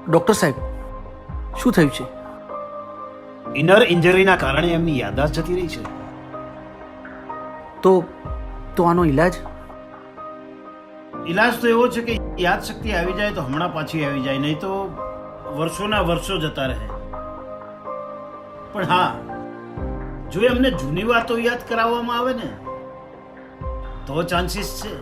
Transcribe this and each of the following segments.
Doctor સાહેબ, શું થયું છે? ઇનર ઇન્જરીના કારણે એમની યાદદાસ્ત જતી રહી છે. તો આનો ઈલાજ? ઈલાજ તો એવો છે કે યાદશક્તિ આવી જાય તો હમણાં પાછી આવી જાય, નહીં તો વર્ષોના વર્ષો જતા રહે. પણ હા, જો એમને જૂની વાતો યાદ કરાવવામાં આવે ને તો ચાન્સીસ છે.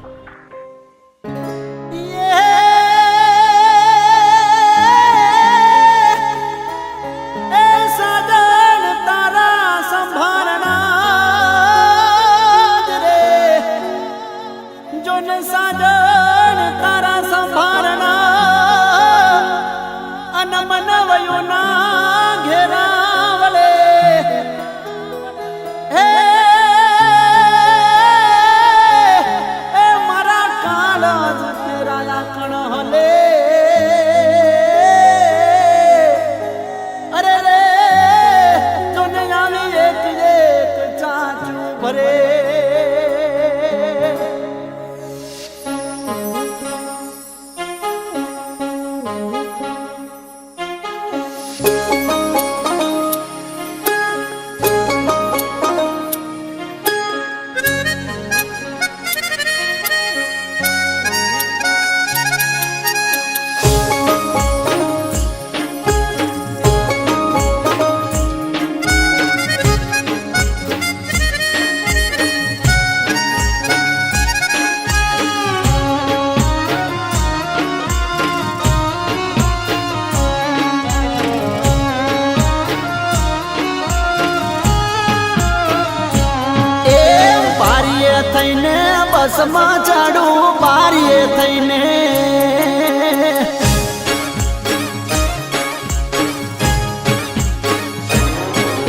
બસમાં ચડું બારીએ થઈને,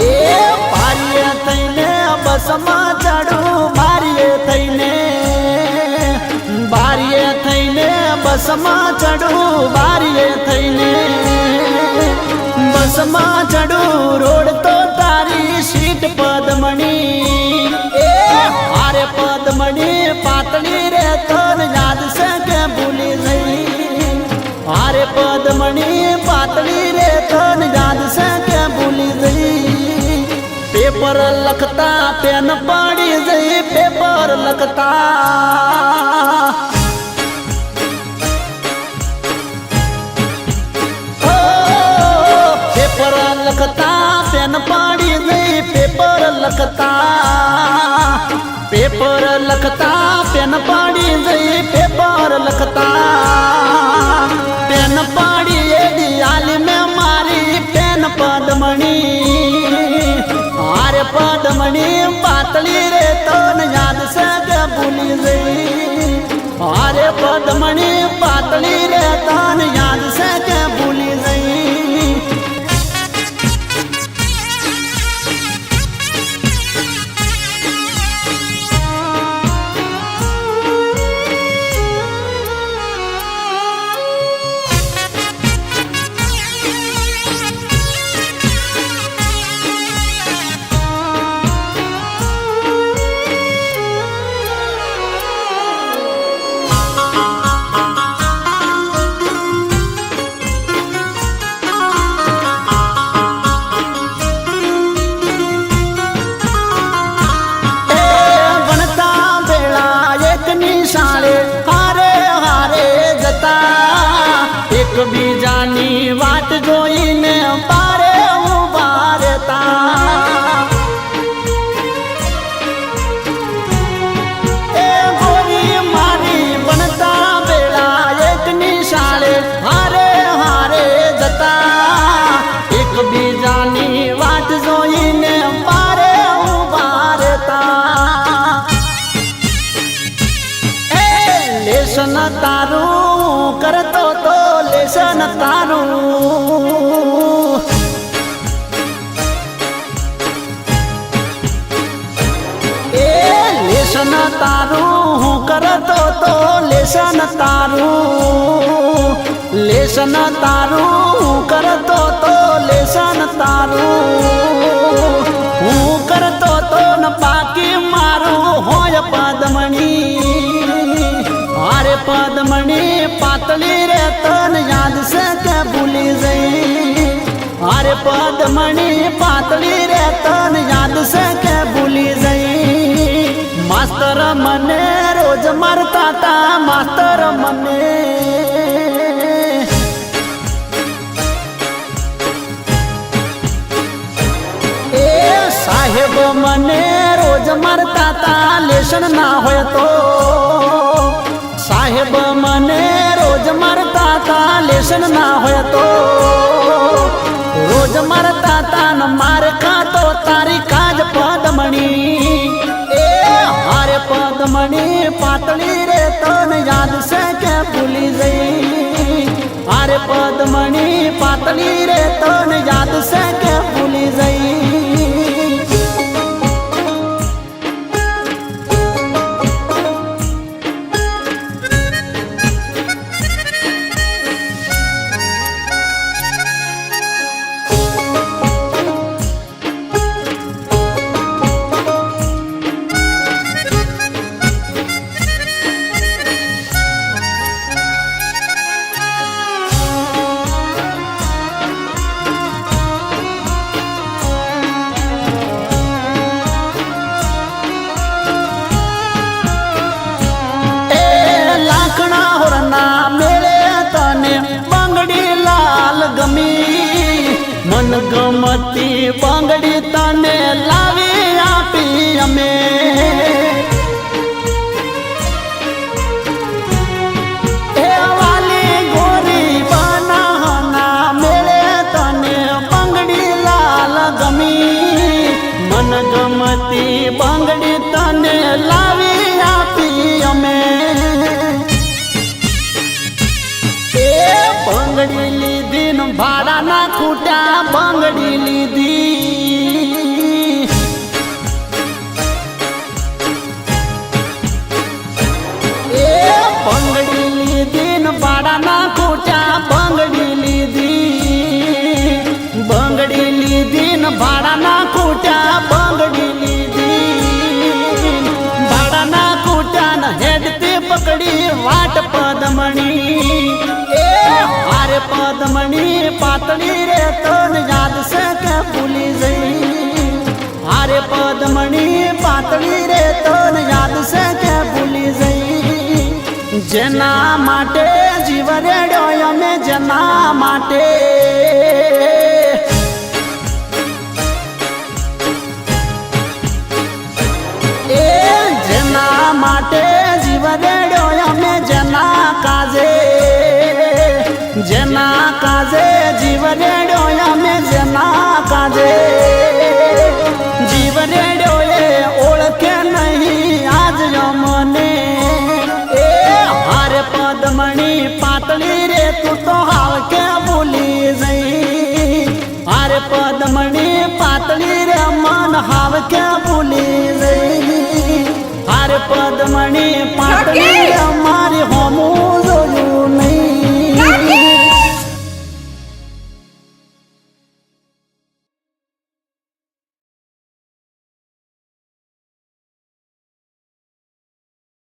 એ બારીએ થઈને બસમાં ચડું બારીએ થઈને, બારીએ થઈને બસમાં ચડું બારીએ થઈને, બસમાં ચડું રોડ તો તારી સીટ પદમણી, અરે પદમણી પાતળી રે તન યાદ છે કે ભૂલી ગઈ, અરે પદમણી પાતળી રે તન યાદ છે કે ભૂલી ગઈ. પેપર લખતા પેન પડી જઈ, પેપર લખતા, પેપર લખતા પેન પડી જઈ, પેપર લખતા, પેપર લખતા પેન પાડી જઈ, પેપર લખતા, પેન પાડી એ દિયાલી મેં મારી પેન પદમણી, આરે પદમણી પાતળી રે તન યાદ છે કે ભૂલી ગઈ, આરે પદમણી પાતળી રે તન યાદ છે કે ભૂલી ગઈ. એકબીજાની વાટ જોઈને પારે ઉભા રહેતા, એ ગોરી મારી ભણતા બેડા એક નિશાળે હારે હારે જતા, એકબીજાની વાટ જોઈને પારે ઉભા રહેતા. એ લેશન તારું કરતો તો લેશન તારું, એ લેશન તારું હું કરતો તો લેશન તારું, લેશન તારું હું કરતો તો લેશન તારું, હું કરતો તો ન બાકી મારું હોય પદમણી, અરે પદમણી પાતળી રે તન યાદ છે કે ભૂલી હારે પદમણી પાતળી રે તન યાદ છે કે ભૂલી જઈ માસ્તર મને રોજ મારતા તા માસ્તર મને એ સાહેબ મને રોજ મારતા તા લેશન ના હોય તો સાહેબ મને રોજ મારતા તા લેશન ના હોય તો રોજ મારતા તા ન માર ખાતો તારી કાજ પદમણી એ હારે પદમણી પાતળી રે તન યાદ છે કે ભૂલી જઈ હારે પદમણી પાતળી રે તન યાદ છે કે ભૂલી જઈ મન ગમતી બંગડી તને લાવી આપી અમે એ વાલી ગોરી બનાના મેળે તને બંગડી લાલ ગમી મન ગમતી બંગડી તને લાવી આપી અમે બંગડી લીધી ને ભાડાના ખૂટ્યા બંગડી લીધી એ બંગડી લીધી ને ભાડાના ખૂટ્યા બંગડી લીધી બંગડી લીધી ને ભાડાના ખૂટ્યા બંગડી લીધી ભાડાના ખૂટ્યા ને હેડતી પકડી વાટ પદમણી હારે પદમણી પાતળી રે તન યાદ છે કે ભૂલી જઈ હારે પદમણી પાતળી રે તન યાદ છે કે ભૂલી જઈ જેના માટે જીવ રેડ્યો અમે જેના માટે એ જેના માટે જીવ રેડ્યો અમે જેના કાજે જેના કાજે જીવ રેડ્યો અમે જેના કાજે જીવ રેડ્યો એ ઓળખે નહીં આજ મને એ હારે પદમણી પાતળી રે તું તો હાલ કે ભૂલી જઈ હારે પદમણી પાતળી રે મન હાવ કે ભૂલી જઈ હારે પદમણી પાતળી રે મારી હોમું જોયું